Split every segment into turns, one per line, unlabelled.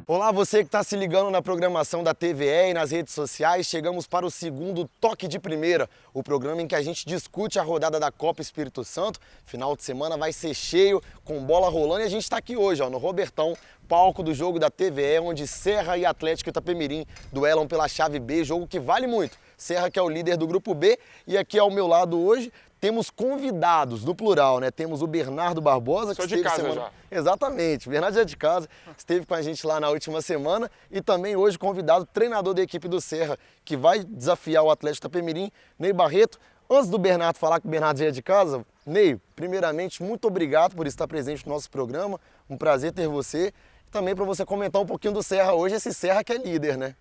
Olá, você que está se ligando na programação da TVE e nas redes sociais, chegamos para o segundo Toque de Primeira, o programa em que a gente discute a rodada da Copa Espírito Santo. Final de semana vai ser cheio, com bola rolando, e a gente está aqui hoje, no Robertão, palco do jogo da TVE, onde Serra e Atlético Itapemirim duelam pela chave B, jogo que vale muito. Serra que é o líder do grupo B, e aqui ao meu lado hoje temos convidados, no plural, né? Temos o Bernardo Barbosa, que
Sou de casa já.
Exatamente, Bernardo já é de casa, esteve com a gente lá na última semana e também hoje convidado, treinador da equipe do Serra, que vai desafiar o Atlético Itapemirim, Ney Barreto. Antes do Bernardo falar que o Bernardo já é de casa, Ney, primeiramente, muito obrigado por estar presente no nosso programa, um prazer ter você e também para você comentar um pouquinho do Serra hoje, esse Serra que é líder, né?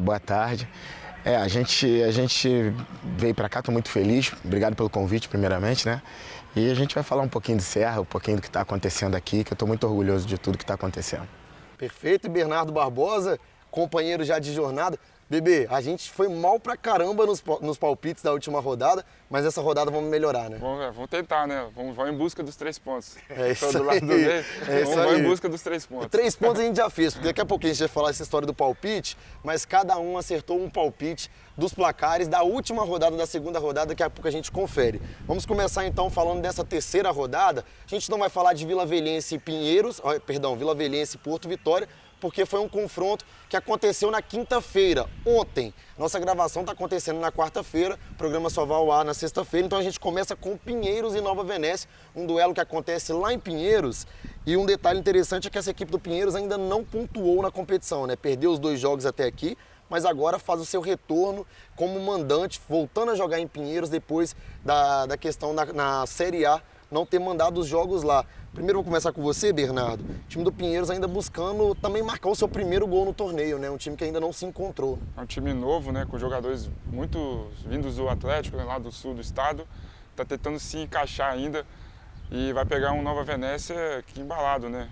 Boa tarde. A gente veio para cá, estou muito feliz, obrigado pelo convite primeiramente, né? E a gente vai falar um pouquinho de Serra, um pouquinho do que está acontecendo aqui, que eu estou muito orgulhoso de tudo que está acontecendo.
Perfeito, e Bernardo Barbosa, companheiro já de jornada. Bebê, a gente foi mal pra caramba nos palpites da última rodada, mas essa rodada vamos melhorar, né?
Vamos tentar, né? Vamos em busca dos 3 pontos.
É isso
do
aí.
lado do meio,
É isso
vamos
aí.
em busca dos 3 pontos.
3 pontos a gente já fez, porque daqui a pouquinho a gente vai falar essa história do palpite, mas cada um acertou um palpite dos placares da última rodada, da segunda rodada, daqui a pouco a gente confere. Vamos começar então falando dessa terceira rodada. A gente não vai falar de Vila Velhense e Vila Velhense e Porto Vitória, porque foi um confronto que aconteceu na quinta-feira, ontem. Nossa gravação está acontecendo na quarta-feira, o programa só vai ao ar na sexta-feira, então a gente começa com Pinheiros e Nova Venécia, um duelo que acontece lá em Pinheiros. E um detalhe interessante é que essa equipe do Pinheiros ainda não pontuou na competição, né? Perdeu os 2 jogos até aqui, mas agora faz o seu retorno como mandante, voltando a jogar em Pinheiros depois da questão na Série A não ter mandado os jogos lá. Primeiro vou começar com você, Bernardo. O time do Pinheiros ainda buscando também marcar o seu primeiro gol no torneio, né? Um time que ainda não se encontrou.
É um time novo, né? Com jogadores muito vindos do Atlético, né, lá do sul do estado. Está tentando se encaixar ainda e vai pegar um Nova Venécia que embalado, né?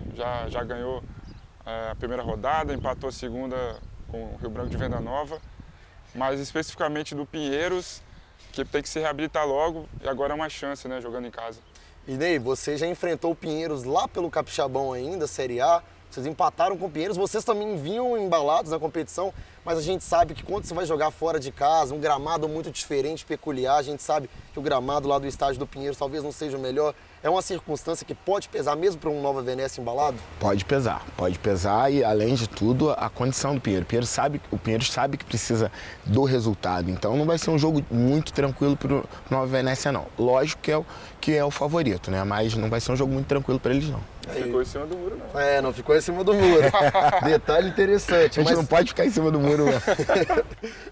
Já ganhou a primeira rodada, empatou a segunda com o Rio Branco de Venda Nova. Mas especificamente do Pinheiros, que tem que se reabilitar logo e agora é uma chance, né? Jogando em casa.
E Ney, você já enfrentou o Pinheiros lá pelo Capixabão ainda, Série A. Vocês empataram com o Pinheiros, vocês também vinham embalados na competição, mas a gente sabe que quando você vai jogar fora de casa, um gramado muito diferente, peculiar, a gente sabe que o gramado lá do estádio do Pinheiros talvez não seja o melhor. É uma circunstância que pode pesar mesmo para um Nova Venécia embalado?
Pode pesar e, além de tudo, a condição do Pinheiros. O Pinheiros sabe que precisa do resultado, então não vai ser um jogo muito tranquilo para o Nova Venécia, não. Lógico que é o favorito, né? Mas não vai ser um jogo muito tranquilo para eles, não.
Ficou em cima do muro, não.
Não ficou em cima do muro. Detalhe interessante.
A gente não pode ficar em cima do muro, não.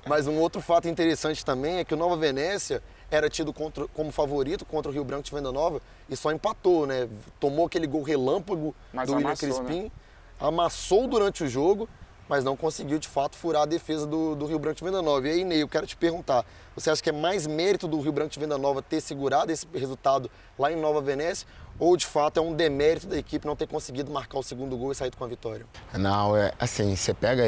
Mas um outro fato interessante também é que o Nova Venécia era tido como favorito contra o Rio Branco de Venda Nova e só empatou, né? Tomou aquele gol relâmpago do William Crispim, né? Amassou durante o jogo, mas não conseguiu de fato furar a defesa do Rio Branco de Venda Nova. E aí, Ney, eu quero te perguntar, você acha que é mais mérito do Rio Branco de Venda Nova ter segurado esse resultado lá em Nova Venécia ou de fato é um demérito da equipe não ter conseguido marcar o segundo gol e sair com a vitória?
Não, assim, você pega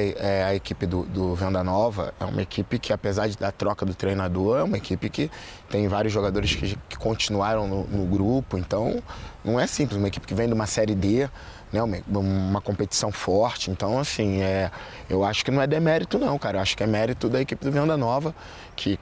a equipe do Venda Nova, é uma equipe que, apesar da troca do treinador, é uma equipe que tem vários jogadores que continuaram no grupo, então não é simples, uma equipe que vem de uma Série D, né, uma competição forte, então assim, eu acho que não é demérito não, cara, eu acho que é mérito da equipe do Venda Nova, que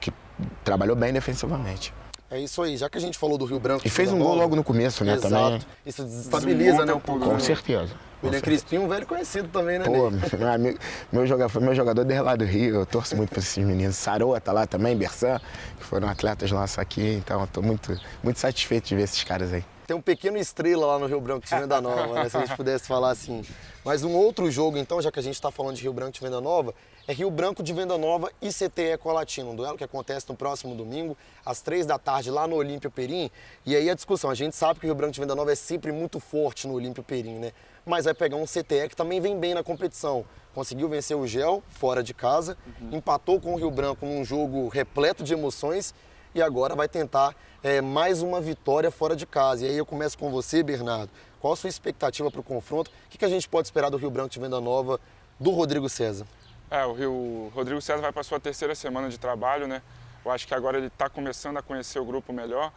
trabalhou bem defensivamente.
É isso aí, já que a gente falou do Rio Branco...
E fez um gol logo no começo, né,
Exato.
também.
Isso desestabiliza, né, um pouco.
Com certeza.
William Crispim, um velho conhecido também, né,
Pô,
Ney?
meu jogador desde lá do Rio, eu torço muito para esses meninos. Saroa tá lá também, Bersan, que foram atletas nossos aqui, então eu tô muito satisfeito de ver esses caras aí.
Tem um pequeno estrela lá no Rio Branco de Venda Nova, né, se a gente pudesse falar assim. Mas um outro jogo, então, já que a gente está falando de Rio Branco de Venda Nova, é Rio Branco de Venda Nova e CTE Colatina, um duelo que acontece no próximo domingo, às 3 da tarde, lá no Olímpio Perim. E aí a discussão, a gente sabe que o Rio Branco de Venda Nova é sempre muito forte no Olímpio Perim, né? Mas vai pegar um CTE que também vem bem na competição. Conseguiu vencer o GEL fora de casa, empatou com o Rio Branco num jogo repleto de emoções e agora vai tentar mais uma vitória fora de casa. E aí eu começo com você, Bernardo. Qual a sua expectativa para o confronto? O que a gente pode esperar do Rio Branco de Venda Nova, do Rodrigo César?
O Rodrigo César vai para a sua terceira semana de trabalho, né? Eu acho que agora ele está começando a conhecer o grupo melhor.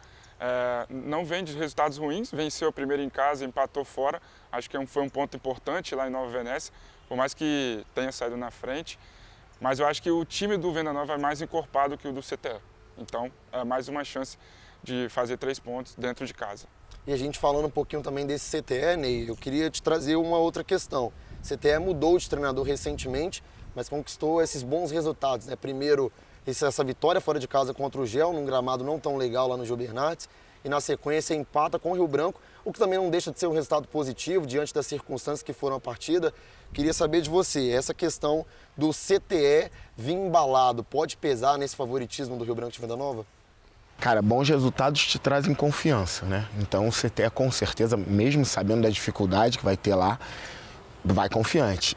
Não vem de resultados ruins, venceu primeiro em casa, empatou fora. Acho que foi um ponto importante lá em Nova Venécia, por mais que tenha saído na frente, mas eu acho que o time do Venda Nova é mais encorpado que o do CTE. Então, é mais uma chance de fazer 3 pontos dentro de casa.
E a gente falando um pouquinho também desse CTE, Ney, eu queria te trazer uma outra questão. O CTE mudou de treinador recentemente, mas conquistou esses bons resultados, né? Primeiro, essa vitória fora de casa contra o GEL, num gramado não tão legal lá no Gil Bernardes, e na sequência empata com o Rio Branco, o que também não deixa de ser um resultado positivo diante das circunstâncias que foram a partida. Queria saber de você, essa questão do CTE vir embalado, pode pesar nesse favoritismo do Rio Branco de Venda Nova?
Cara, bons resultados te trazem confiança, né? Então o CTE com certeza, mesmo sabendo da dificuldade que vai ter lá, vai confiante.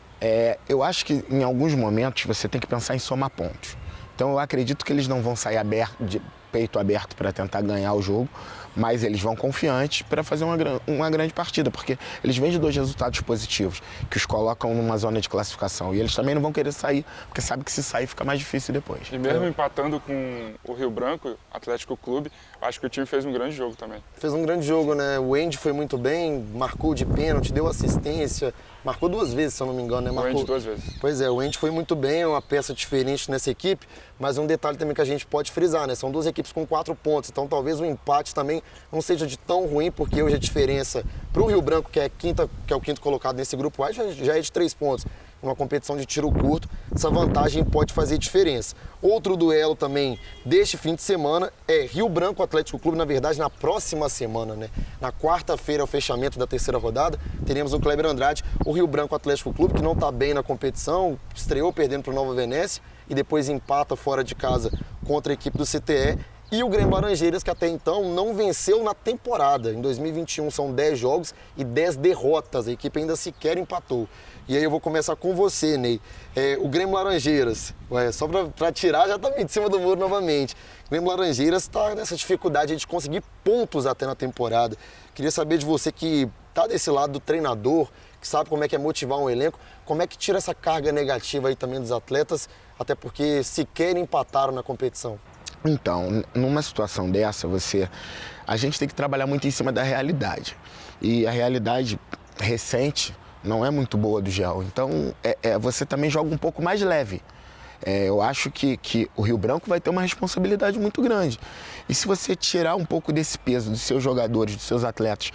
Eu acho que em alguns momentos você tem que pensar em somar pontos. Então eu acredito que eles não vão sair de peito aberto para tentar ganhar o jogo, mas eles vão confiantes para fazer uma grande partida, porque eles vêm de 2 resultados positivos, que os colocam numa zona de classificação. E eles também não vão querer sair, porque sabem que se sair fica mais difícil depois.
E mesmo empatando com o Rio Branco, Atlético Clube, acho que o time fez um grande jogo também.
Fez um grande jogo, né? O Wendy foi muito bem, marcou de pênalti, deu assistência, marcou 2 vezes, se eu não me engano, né?
O Wendy 2 vezes.
Pois é, o Wendy foi muito bem, é uma peça diferente nessa equipe, mas um detalhe também que a gente pode frisar, né? São 2 equipes com 4 pontos, então talvez o empate também não seja de tão ruim, porque hoje a diferença para o Rio Branco, que é o quinto colocado nesse grupo A, já é de 3 pontos. Numa competição de tiro curto, essa vantagem pode fazer diferença. Outro duelo também deste fim de semana é Rio Branco Atlético Clube, na verdade, na próxima semana, né? Na quarta-feira, ao fechamento da terceira rodada, teremos o Kleber Andrade, o Rio Branco Atlético Clube, que não está bem na competição, estreou perdendo para o Nova Venécia e depois empata fora de casa contra a equipe do CTE. E o Grêmio Laranjeiras, que até então não venceu na temporada. Em 2021 são 10 jogos e 10 derrotas. A equipe ainda sequer empatou. E aí eu vou começar com você, Ney. O Grêmio Laranjeiras, só para tirar, já está de cima do muro novamente. O Grêmio Laranjeiras está nessa dificuldade de conseguir pontos até na temporada. Queria saber de você que está desse lado do treinador, que sabe como é que é motivar um elenco, como é que tira essa carga negativa aí também dos atletas, até porque sequer empataram na competição.
Então, numa situação dessa, a gente tem que trabalhar muito em cima da realidade. E a realidade recente não é muito boa do GEL. Então, você também joga um pouco mais leve. Eu acho que o Rio Branco vai ter uma responsabilidade muito grande. E se você tirar um pouco desse peso dos seus jogadores, dos seus atletas,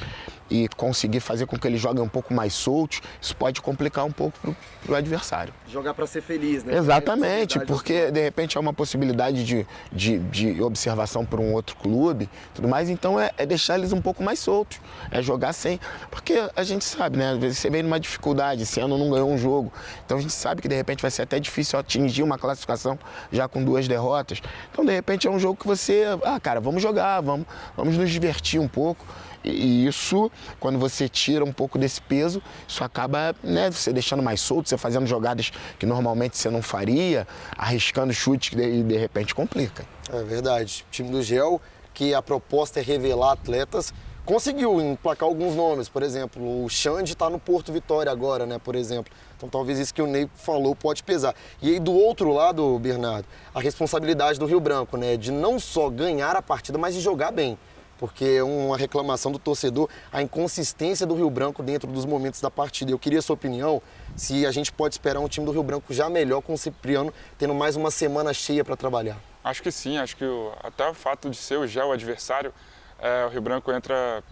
e conseguir fazer com que eles joguem um pouco mais soltos, isso pode complicar um pouco pro adversário.
Jogar para ser feliz, né?
Exatamente, porque de repente é uma possibilidade de observação por um outro clube, tudo mais, então é deixar eles um pouco mais soltos, é jogar sem, porque a gente sabe, né, às vezes você vem numa dificuldade, esse ano não ganhou um jogo, então a gente sabe que de repente vai ser até difícil atingir uma classificação já com 2 derrotas, então de repente é um jogo que você, cara, vamos jogar, vamos nos divertir um pouco. E isso, quando você tira um pouco desse peso, isso acaba, né, você deixando mais solto, você fazendo jogadas que normalmente você não faria, arriscando chutes que de repente complica. É
verdade. O time do GEL, que a proposta é revelar atletas, conseguiu emplacar alguns nomes. Por exemplo, o Xande está no Porto Vitória agora, né, por exemplo. Então talvez isso que o Ney falou pode pesar. E aí do outro lado, Bernardo, a responsabilidade do Rio Branco, né, de não só ganhar a partida, mas de jogar bem. Porque é uma reclamação do torcedor, a inconsistência do Rio Branco dentro dos momentos da partida. Eu queria a sua opinião, se a gente pode esperar um time do Rio Branco já melhor com o Cipriano, tendo mais uma semana cheia para trabalhar.
Acho que sim, acho que até o fato de ser o GEL adversário, o Rio Branco entra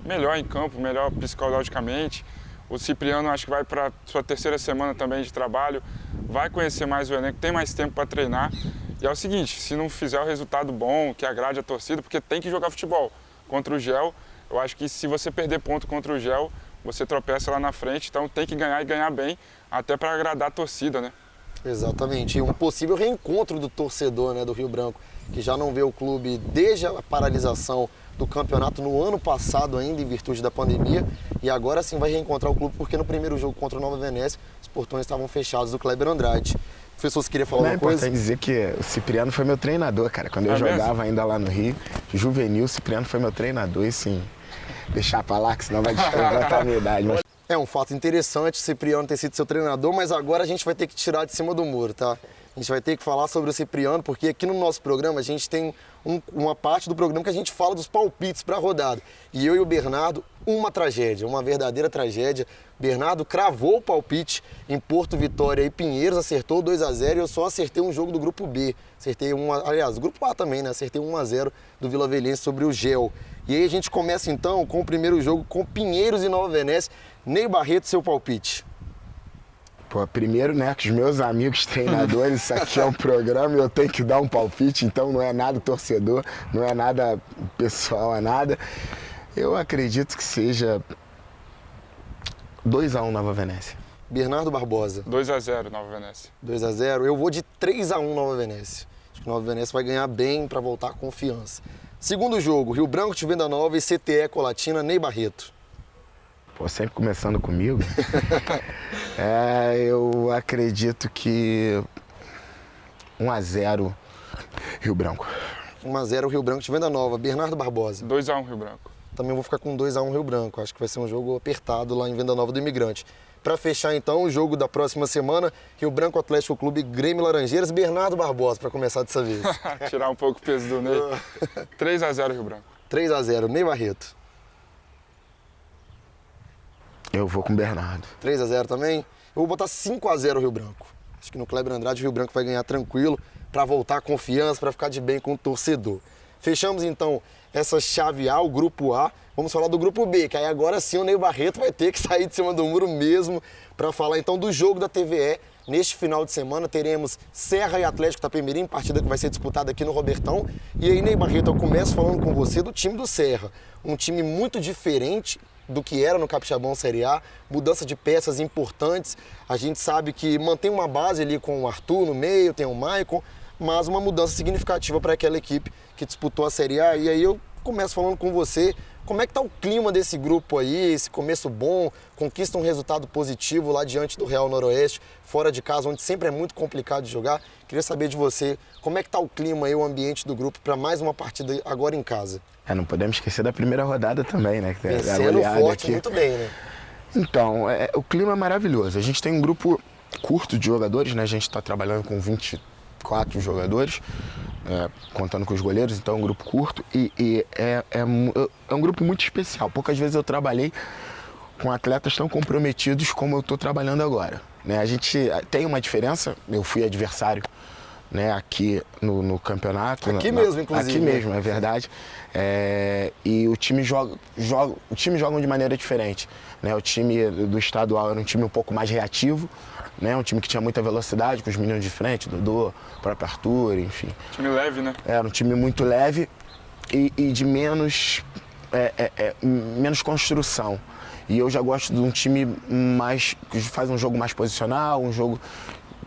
melhor em campo, melhor psicologicamente. O Cipriano acho que vai para sua terceira semana também de trabalho, vai conhecer mais o elenco, tem mais tempo para treinar. E é o seguinte, se não fizer o resultado bom, que agrade a torcida, porque tem que jogar futebol contra o GEL, eu acho que se você perder ponto contra o GEL, você tropeça lá na frente, então tem que ganhar e ganhar bem, até para agradar a torcida, né?
Exatamente, e um possível reencontro do torcedor, né, do Rio Branco, que já não vê o clube desde a paralisação do campeonato no ano passado ainda, em virtude da pandemia, e agora sim vai reencontrar o clube, porque no primeiro jogo contra o Nova Venécia, os portões estavam fechados do Kleber Andrade. Professor, você queria falar alguma coisa?
É importante dizer que o Cipriano foi meu treinador, cara. Quando eu jogava ainda lá no Rio, juvenil, o Cipriano foi meu treinador, e sim, deixar pra lá, que senão vai descontar a minha idade. Mas...
É um fato interessante o Cipriano ter sido seu treinador, mas agora a gente vai ter que tirar de cima do muro, tá? A gente vai ter que falar sobre o Cipriano, porque aqui no nosso programa a gente tem uma parte do programa que a gente fala dos palpites para a rodada. E eu e o Bernardo, uma tragédia, uma verdadeira tragédia. Bernardo cravou o palpite em Porto Vitória e Pinheiros, acertou 2-0 e eu só acertei um jogo do grupo B. Acertei aliás, grupo A também, né? Acertei 1-0 do Vila Velhense sobre o Gel. E aí a gente começa então com o primeiro jogo com Pinheiros e Nova Venécia. Ney Barreto, seu palpite.
Pô, primeiro, né, que os meus amigos treinadores, isso aqui é um programa e eu tenho que dar um palpite, então não é nada torcedor, não é nada pessoal, é nada. Eu acredito que seja 2-1 Nova Venécia.
Bernardo Barbosa.
2-0 Nova Venécia.
2-0. Eu vou de 3-1 Nova Venécia. Acho que Nova Venécia vai ganhar bem para voltar com confiança. Segundo jogo, Rio Branco de Venda Nova e CTE Colatina, Ney Barreto.
Pô, sempre começando comigo. Eu acredito que 1-0 Rio Branco.
1-0 Rio Branco de Venda Nova. Bernardo Barbosa.
2-1 Rio Branco.
Também vou ficar com 2-1 Rio Branco. Acho que vai ser um jogo apertado lá em Venda Nova do Imigrante. Para fechar então o jogo da próxima semana, Rio Branco Atlético Clube Grêmio Laranjeiras, Bernardo Barbosa, para começar dessa vez.
Tirar um pouco o peso do Ney. 3-0 Rio Branco.
3-0, Ney Barreto.
Eu vou com o Bernardo.
3-0 também. Eu vou botar 5-0 Rio Branco. Acho que no Kleber Andrade o Rio Branco vai ganhar tranquilo para voltar a confiança, para ficar de bem com o torcedor. Fechamos então essa chave A, o grupo A. Vamos falar do grupo B, que aí agora sim o Ney Barreto vai ter que sair de cima do muro mesmo para falar então do jogo da TVE. Neste final de semana teremos Serra e Atlético Itapemirim, partida que vai ser disputada aqui no Robertão. E aí, Ney Barreto, eu começo falando com você do time do Serra. Um time muito diferente do que era no Capixabão Série A, mudança de peças importantes. A gente sabe que mantém uma base ali com o Arthur no meio, tem o Maicon, mas uma mudança significativa para aquela equipe que disputou a Série A. E aí eu começo falando com você, como é que está o clima desse grupo aí, esse começo bom, conquista um resultado positivo lá diante do Real Noroeste, fora de casa, onde sempre é muito complicado de jogar. Queria saber de você, como é que está o clima aí, o ambiente do grupo para mais uma partida agora em casa?
Não podemos esquecer da primeira rodada também, né?
Vencendo forte,
aqui.
Muito bem, né?
Então, o clima é maravilhoso. A gente tem um grupo curto de jogadores, né? A gente está trabalhando com 24 jogadores, contando com os goleiros, então é um grupo curto e é um grupo muito especial. Poucas vezes eu trabalhei com atletas tão comprometidos como eu estou trabalhando agora, né? A gente tem uma diferença, eu fui adversário, né, aqui no campeonato.
Aqui mesmo, inclusive.
Aqui mesmo, é verdade. E o time os times jogam de maneira diferente, né? O time do estadual era um time um pouco mais reativo, né? Um time que tinha muita velocidade, com os meninos de frente, Dodô, o próprio Arthur, enfim.
Time leve, né?
Era um time muito leve e de menos construção. E eu já gosto de um time que faz um jogo mais posicional, um jogo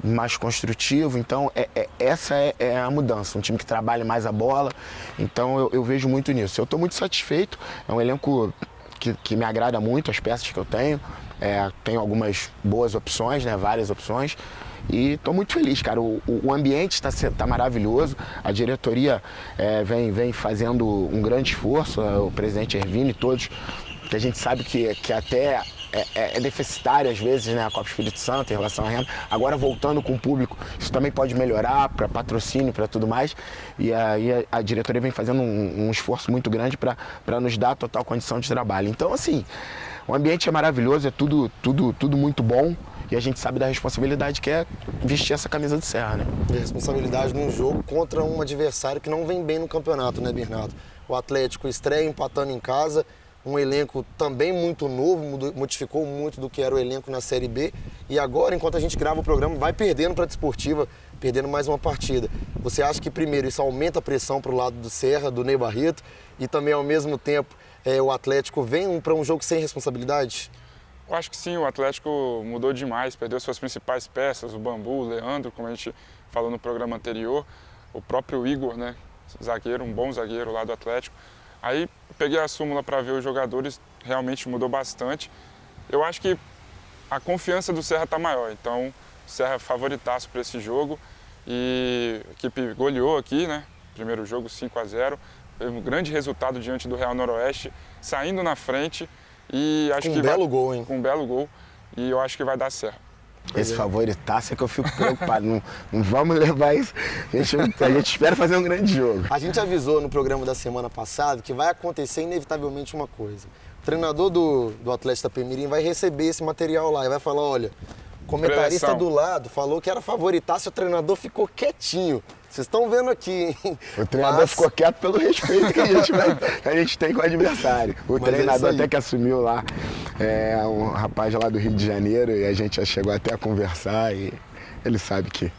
mais construtivo, então essa é a mudança, um time que trabalha mais a bola, então eu vejo muito nisso. Eu estou muito satisfeito, é um elenco que me agrada muito, as peças que eu tenho, tenho algumas boas opções, né, várias opções, e estou muito feliz, cara. O ambiente está maravilhoso, a diretoria vem fazendo um grande esforço, o presidente Ervini e todos, que a gente sabe que até é deficitário às vezes, né, a Copa Espírito Santo em relação à renda. Agora voltando com o público, isso também pode melhorar para patrocínio, para tudo mais. E aí a diretoria vem fazendo um esforço muito grande para nos dar total condição de trabalho. Então, assim, o ambiente é maravilhoso, é tudo muito bom. E a gente sabe da responsabilidade que é vestir essa camisa de Serra, né?
E a responsabilidade num jogo contra um adversário que não vem bem no campeonato, né, Bernardo? O Atlético estreia empatando em casa, um elenco também muito novo, modificou muito do que era o elenco na Série B. E agora, enquanto a gente grava o programa, vai perdendo para a Desportiva, perdendo mais uma partida. Você acha que, primeiro, isso aumenta a pressão para o lado do Serra, do Ney Barreto, e também, ao mesmo tempo, o Atlético vem para um jogo sem responsabilidade?
Eu acho que sim, o Atlético mudou demais, perdeu suas principais peças, o Bambu, o Leandro, como a gente falou no programa anterior, o próprio Igor, né, zagueiro, um bom zagueiro lá do Atlético. Aí peguei a súmula para ver os jogadores, realmente mudou bastante. Eu acho que a confiança do Serra está maior, então o Serra é favoritaço para esse jogo e a equipe goleou aqui, né? Primeiro jogo 5-0, foi um grande resultado diante do Real Noroeste, saindo na frente e acho
com um belo gol, hein?
Com um belo gol e eu acho que vai dar Serra.
Esse favoritaço é que eu fico preocupado. Não vamos levar isso. A gente espera fazer um grande jogo.
A gente avisou no programa da semana passada que vai acontecer inevitavelmente uma coisa. O treinador do Atlético Itapemirim vai receber esse material lá e vai falar, olha, o comentarista do lado falou que era favoritaço e o treinador ficou quietinho. Vocês estão vendo aqui, hein?
O treinador ficou quieto pelo respeito que a gente tem com o adversário. O treinador até que assumiu lá, um rapaz lá do Rio de Janeiro, e a gente já chegou até a conversar e ele sabe que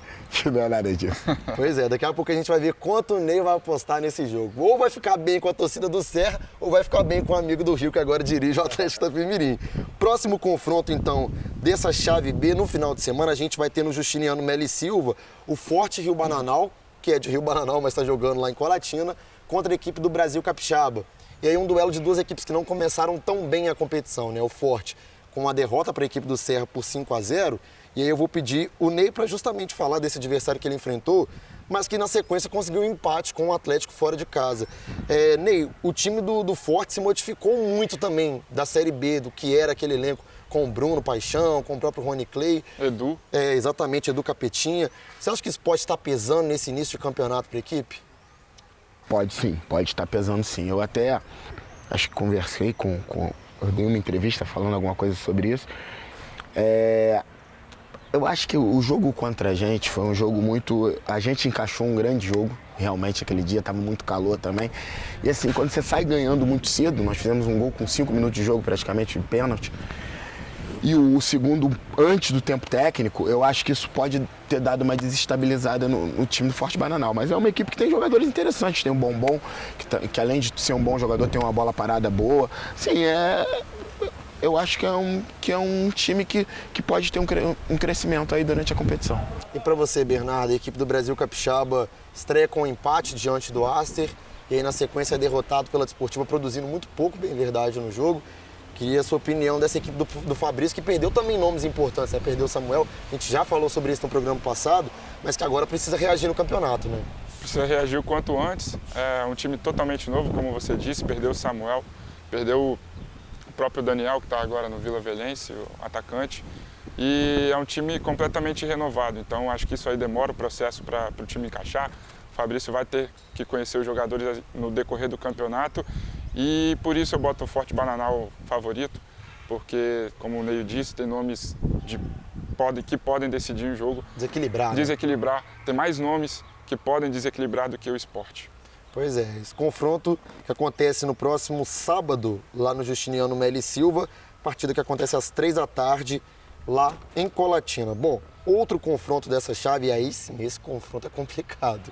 não é nada disso.
Pois é, daqui a pouco a gente vai ver quanto o Ney vai apostar nesse jogo. Ou vai ficar bem com a torcida do Serra, ou vai ficar bem com o amigo do Rio, que agora dirige o Atlético Itapemirim. Próximo confronto, então, dessa chave B, no final de semana, a gente vai ter no Justiniano Melo e Silva o Forte Rio Bananal, que é de Rio Bananal, mas está jogando lá em Colatina, contra a equipe do Brasil Capixaba. E aí um duelo de duas equipes que não começaram tão bem a competição, né? O Forte com uma derrota para a equipe do Serra por 5-0. E aí eu vou pedir o Ney para justamente falar desse adversário que ele enfrentou, mas que na sequência conseguiu um empate com o Atlético fora de casa. Ney, o time do Forte se modificou muito também da Série B, do que era aquele elenco com o Bruno Paixão, com o próprio Rony Clay.
Edu.
Exatamente, Edu Capetinha. Você acha que isso pode estar pesando nesse início de campeonato para a equipe?
Pode sim, pode estar pesando sim. Eu até acho que conversei eu dei uma entrevista falando alguma coisa sobre isso. Eu acho que o jogo contra a gente foi um jogo muito... A gente encaixou um grande jogo, realmente, aquele dia estava muito calor também. E assim, quando você sai ganhando muito cedo, nós fizemos um gol com 5 minutos de jogo, praticamente, de pênalti. E o segundo, antes do tempo técnico, eu acho que isso pode ter dado uma desestabilizada no time do Forte Bananal. Mas é uma equipe que tem jogadores interessantes. Tem o Bombom, que além de ser um bom jogador, tem uma bola parada boa. Assim, eu acho que é um time que pode ter um crescimento aí durante a competição.
E para você, Bernardo, a equipe do Brasil Capixaba estreia com um empate diante do Aster e aí na sequência é derrotado pela Desportiva, produzindo muito pouco, bem verdade, no jogo. Queria a sua opinião dessa equipe do Fabrício, que perdeu também nomes importantes, né? Perdeu o Samuel, a gente já falou sobre isso no programa passado, mas que agora precisa reagir no campeonato, né?
Precisa reagir o quanto antes. É um time totalmente novo, como você disse, perdeu o Samuel, perdeu o próprio Daniel, que está agora no Vila Velhense, o atacante. E é um time completamente renovado, então acho que isso aí demora o processo para o time encaixar. O Fabrício vai ter que conhecer os jogadores no decorrer do campeonato e por isso eu boto o Forte Bananal favorito, porque, como o Ney disse, tem nomes que podem decidir um jogo.
Desequilibrar.
Desequilibrar. Tem mais nomes que podem desequilibrar do que o Sport.
Pois é, esse confronto que acontece no próximo sábado, lá no Justiniano Melo e Silva, partida que acontece às 15h, lá em Colatina. Bom, outro confronto dessa chave, e aí sim, esse confronto é complicado.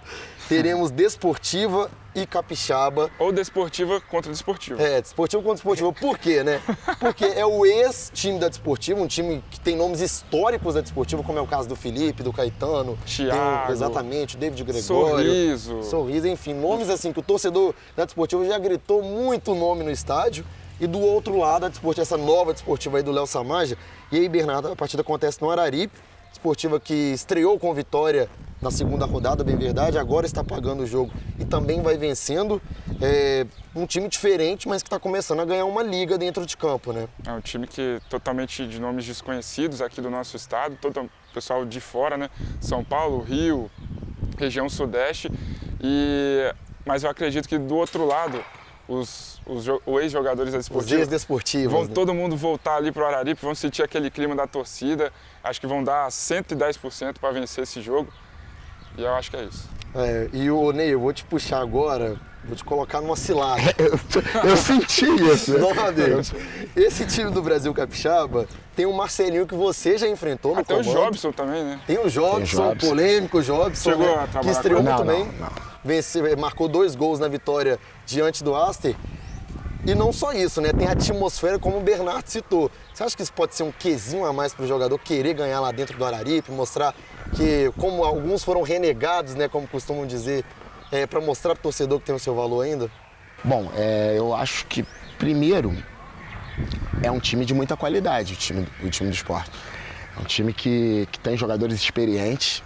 Teremos Desportiva e Capixaba.
Ou Desportiva contra Desportiva.
Desportiva contra Desportiva. Por quê, né? Porque é o ex-time da Desportiva, um time que tem nomes históricos da Desportiva, como é o caso do Felipe, do Caetano.
Thiago.
Exatamente, o David Gregório. Sorriso, enfim, nomes assim que o torcedor da Desportiva já gritou muito o nome no estádio. E do outro lado, a Desportiva, essa nova Desportiva aí do Léo Samaja. E aí, Bernardo, a partida acontece no Araripe. Desportiva que estreou com vitória na segunda rodada, bem verdade, agora está pagando o jogo e também vai vencendo. Um time diferente, mas que está começando a ganhar uma liga dentro de campo, né?
É um time que totalmente de nomes desconhecidos aqui do nosso estado, todo o pessoal de fora, né? São Paulo, Rio, região sudeste. Mas eu acredito que do outro lado, os ex-jogadores da Desportiva,
os ex-desportivos,
vão
né?
Todo mundo voltar ali para o Araripe, vão sentir aquele clima da torcida, acho que vão dar 110% para vencer esse jogo e eu acho que é isso.
E o Ney, eu vou te puxar agora, vou te colocar numa cilada.
Eu senti isso.
Novamente. Esse time do Brasil Capixaba tem o Marcelinho que você já enfrentou no comando.
Tem o Jobson também, né?
Tem o Jobson, polêmico Jobson,
chegou
né?
a trabalhar
que estreou
com...
muito bem.
Não.
Marcou 2 gols na vitória diante do Aster. E não só isso, né? Tem a atmosfera, como o Bernardo citou. Você acha que isso pode ser um quezinho a mais para o jogador querer ganhar lá dentro do Araripe, mostrar que, como alguns foram renegados, né, como costumam dizer, para mostrar para o torcedor que tem o seu valor ainda?
Bom, eu acho que, primeiro, é um time de muita qualidade, o time do Sport. É um time que tem jogadores experientes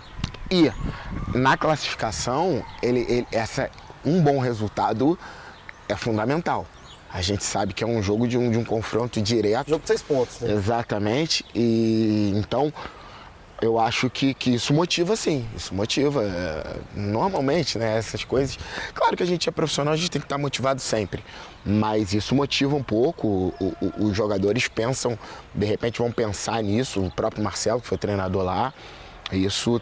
e, na classificação, um bom resultado é fundamental. A gente sabe que é um jogo de um confronto direto.
Jogo de 6 pontos, né?
Exatamente. E então Eu acho que isso motiva, sim. Isso motiva. Normalmente, né? Essas coisas. Claro que a gente é profissional, a gente tem que estar motivado sempre. Mas isso motiva um pouco. Os jogadores pensam, de repente vão pensar nisso. O próprio Marcelo, que foi treinador lá. Isso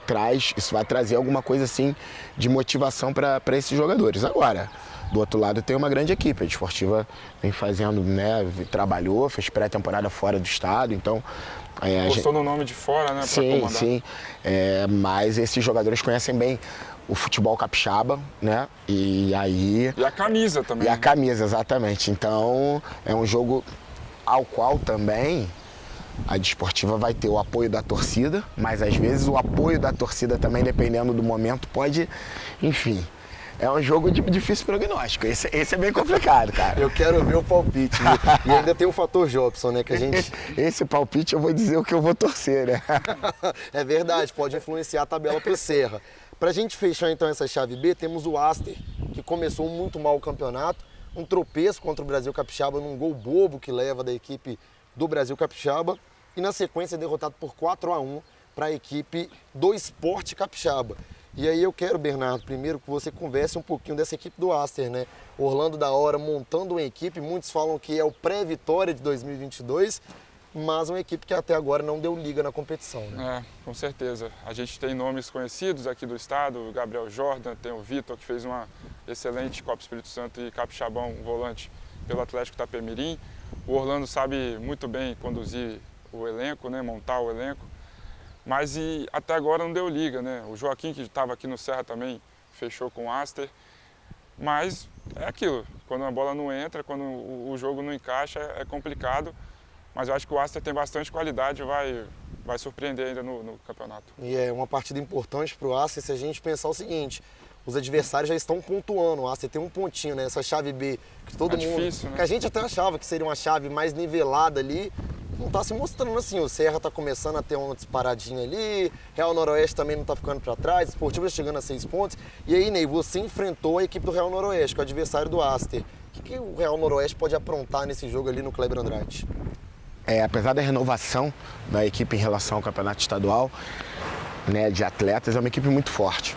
vai trazer alguma coisa assim de motivação para esses jogadores. Agora, do outro lado tem uma grande equipe. A Desportiva vem fazendo, né? Trabalhou, fez pré-temporada fora do estado, então.
Postou no nome de fora, né?
Sim, sim. Mas esses jogadores conhecem bem o futebol capixaba, né? E aí.
E a camisa também.
E a camisa, exatamente. Então, é um jogo ao qual também a Desportiva vai ter o apoio da torcida, mas às vezes o apoio da torcida também, dependendo do momento, pode. Enfim. É um jogo de difícil prognóstico. Esse é bem complicado, cara.
Eu quero ver o palpite. E ainda tem o fator Jobson, né? Que a gente...
Esse palpite eu vou dizer o que eu vou torcer, né?
É verdade, pode influenciar a tabela pro Serra. Pra gente fechar então essa chave B, temos o Aster, que começou muito mal o campeonato. Um tropeço contra o Brasil Capixaba num gol bobo que leva da equipe do Brasil Capixaba. E na sequência derrotado por 4-1 para a equipe do Sport Capixaba. E aí eu quero, Bernardo, primeiro que você converse um pouquinho dessa equipe do Aster, né? Orlando da Hora montando uma equipe, muitos falam que é o pré-vitória de 2022, mas uma equipe que até agora não deu liga na competição, né?
Com certeza. A gente tem nomes conhecidos aqui do estado, o Gabriel Jordan, tem o Vitor, que fez uma excelente Copa Espírito Santo e Capixabão, volante pelo Atlético Itapemirim. O Orlando sabe muito bem conduzir o elenco, né? Montar o elenco. Mas até agora não deu liga, né? O Joaquim, que estava aqui no Serra também, fechou com o Aster. Mas é aquilo, quando a bola não entra, quando o jogo não encaixa, é complicado. Mas eu acho que o Aster tem bastante qualidade e vai surpreender ainda no campeonato.
E é uma partida importante para o Aster se a gente pensar o seguinte: os adversários já estão pontuando. O Aster tem um pontinho, né? Essa chave B, que todo mundo...
difícil, né?
Que a gente até achava que seria uma chave mais nivelada ali. Não está se mostrando assim, o Serra está começando a ter uma disparadinha ali, Real Noroeste também não está ficando para trás, Desportiva chegando a 6 pontos. E aí, Ney, você enfrentou a equipe do Real Noroeste, que é o adversário do Aster. O que o Real Noroeste pode aprontar nesse jogo ali no Kleber Andrade?
Apesar da renovação da equipe em relação ao campeonato estadual, né, de atletas, é uma equipe muito forte.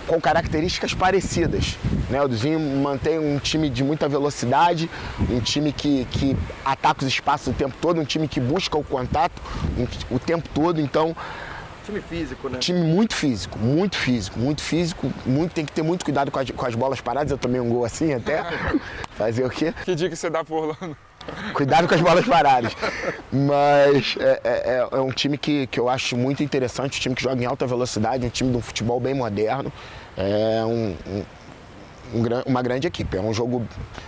Com características parecidas, né? O Duzinho mantém um time de muita velocidade, um time que ataca os espaços o tempo todo, um time que busca o contato o tempo todo, então...
Time físico, né?
Time muito físico, tem que ter muito cuidado com as bolas paradas, eu tomei um gol assim até, fazer o quê?
Que dica você dá pro Orlando?
Cuidado com as bolas paradas. Mas é um time que eu acho muito interessante, um time que joga em alta velocidade, um time de um futebol bem moderno. É uma grande equipe, é um jogo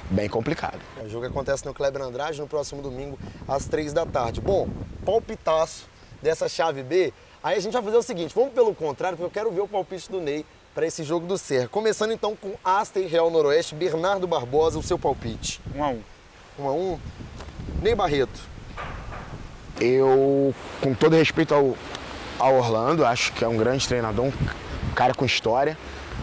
bem complicado.
O jogo acontece no Kleber Andrade no próximo domingo, às 15h. Bom, palpitaço dessa chave B. Aí a gente vai fazer o seguinte, vamos pelo contrário, porque eu quero ver o palpite do Ney para esse jogo do Serra. Começando então com Aster e Real Noroeste, Bernardo Barbosa, o seu palpite.
1-1.
1-1. Ney Barreto.
Eu, com todo respeito ao Orlando, acho que é um grande treinador, um cara com história,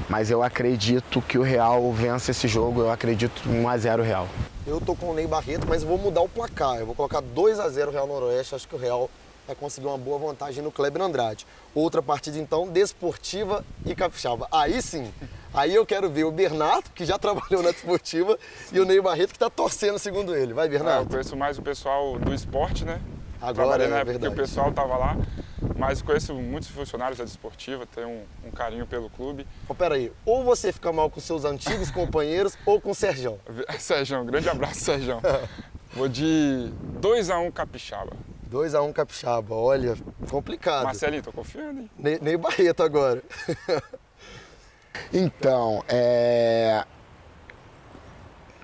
mas eu acredito que o Real vença esse jogo, eu acredito 1-0 Real.
Eu tô com o Ney Barreto, mas eu vou mudar o placar, eu vou colocar 2-0 Real Noroeste, acho que o Real vai conseguir uma boa vantagem no Kleber Andrade. Outra partida então, Desportiva e Capixaba. Aí sim, aí eu quero ver o Bernardo, que já trabalhou na Desportiva, e o Ney Barreto, que está torcendo segundo ele. Vai,
Eu
Bernardo?
conheço mais o pessoal do esporte, né?
Agora
Trabalhei na
é
época que
verdade.
o pessoal estava lá, mas conheço muitos funcionários da Desportiva, tenho um carinho pelo clube.
Ó, peraí, ou você fica mal com seus antigos companheiros ou com o Serjão.
Sérgio, grande abraço, Sérgio. Vou de 2-1 Capixaba.
2-1 Capixaba, olha, complicado.
Marcelinho, tô confiando, hein?
Ney Barreto agora.
Então,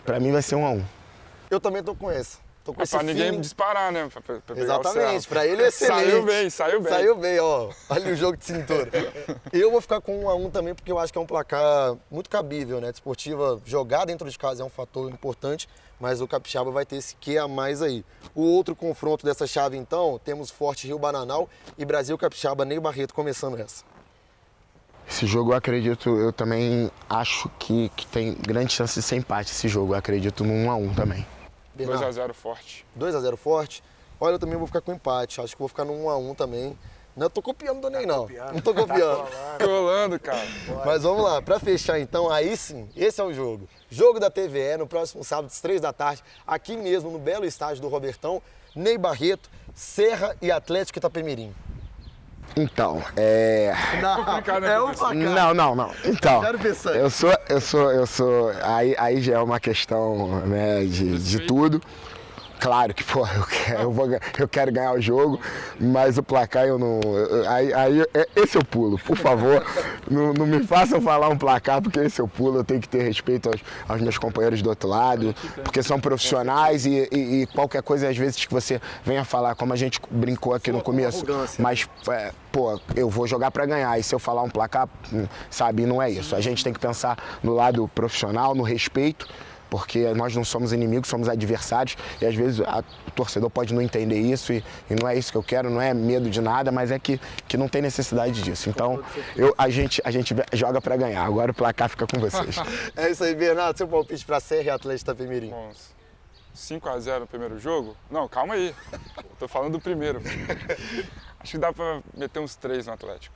pra mim vai ser 1-1.
Eu também tô com essa. Tô com
É
esse
pra ninguém
feeling.
disparar, né? Pra pegar
Exatamente,
o Serra.
pra ele é excelente.
Saiu bem.
Saiu bem, ó. Olha o jogo de cintura. Eu vou ficar com 1-1 também, porque eu acho que é um placar muito cabível, né? Desportiva, jogar dentro de casa é um fator importante, mas o Capixaba vai ter esse quê a mais aí. O outro confronto dessa chave, então, temos Forte Rio Bananal e Brasil Capixaba, Ney Barreto começando essa.
Esse jogo eu acredito, eu também acho que tem grande chance de ser empate esse jogo. Eu acredito no 1-1 também.
2-0 forte.
2-0 Forte. Olha, eu também vou ficar com empate. Acho que vou ficar no 1-1 também. Não tô copiando do Ney, não.
copiando.
Não tô copiando.
Rolando, cara.
Mas vamos lá, pra fechar então, aí sim, esse é o jogo. Jogo da TVE, no próximo sábado, às 3 da tarde, aqui mesmo, no belo estádio do Robertão, Ney Barreto, Serra e Atlético Itapemirim.
Então,
Complicado, né,
É um
professor?
placar.
Não. Então,
Quero pensar.
eu sou. Aí já é uma questão, né, de tudo. Claro que, pô, eu quero ganhar o jogo, mas o placar eu não. Esse eu pulo, por favor. Não me façam falar um placar, porque esse eu pulo. Eu tenho que ter respeito aos meus companheiros do outro lado, porque são profissionais e qualquer coisa, às vezes, que você venha falar, como a gente brincou aqui no começo. Mas, pô, eu vou jogar pra ganhar. E se eu falar um placar, sabe, não é isso. A gente tem que pensar no lado profissional, no respeito. Porque nós não somos inimigos, somos adversários e às vezes o torcedor pode não entender isso e não é isso que eu quero, não é medo de nada, mas é que não tem necessidade disso. Então a gente joga para ganhar, agora o placar fica com vocês.
É isso aí, Bernardo, seu palpite pra Serra e Atlético Itapemirim.
Bom, 5-0 no primeiro jogo? Não, calma aí. Tô falando do primeiro. Acho que dá pra meter uns 3 no Atlético.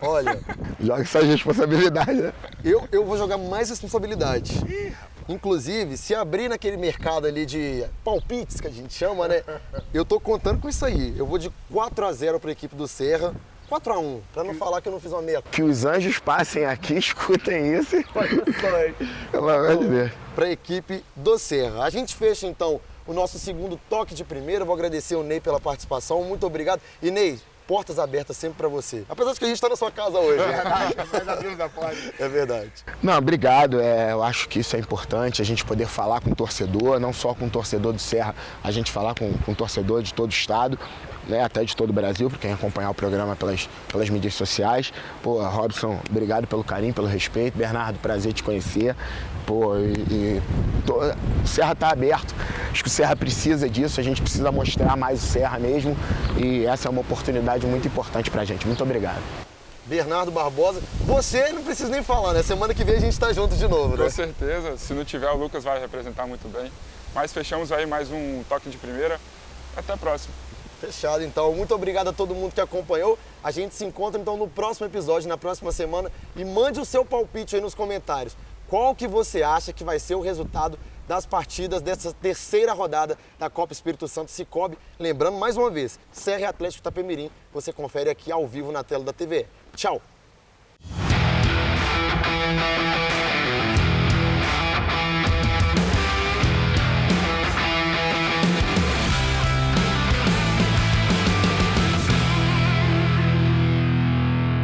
Olha,
Joga essa responsabilidade, né?
eu vou jogar mais responsabilidade. Inclusive, se abrir naquele mercado ali de palpites, que a gente chama, né? Eu tô contando com isso aí. Eu vou de 4-0 para a equipe do Serra. 4-1, para não falar que eu não fiz uma meia.
Que os anjos passem aqui, escutem isso. Pelo amor de Deus.
Para a equipe do Serra. A gente fecha então o nosso segundo toque de primeira. Vou agradecer o Ney pela participação. Muito obrigado. E Ney, portas abertas sempre para você. Apesar de que a gente está na sua casa hoje. É verdade.
Não, obrigado. Eu acho que isso é importante, a gente poder falar com o torcedor, não só com o torcedor do Serra, a gente falar com o torcedor de todo o estado, né, até de todo o Brasil, para quem acompanhar o programa pelas mídias sociais. Pô, Robson, obrigado pelo carinho, pelo respeito. Bernardo, prazer te conhecer. Pô, o Serra está aberto. Acho que o Serra precisa disso, a gente precisa mostrar mais o Serra mesmo. E essa é uma oportunidade muito importante pra gente. Muito obrigado.
Bernardo Barbosa, você não precisa nem falar, né? Semana que vem a gente está junto de novo, né?
Com certeza. Se não tiver, o Lucas vai representar muito bem. Mas fechamos aí mais um toque de primeira. Até a próxima.
Fechado, então. Muito obrigado a todo mundo que acompanhou. A gente se encontra, então, no próximo episódio, na próxima semana. E mande o seu palpite aí nos comentários. Qual que você acha que vai ser o resultado das partidas dessa terceira rodada da Copa Espírito Santo Cicobi? Lembrando, mais uma vez, Serra e Atlético Itapemirim, você confere aqui ao vivo na tela da TV. Tchau!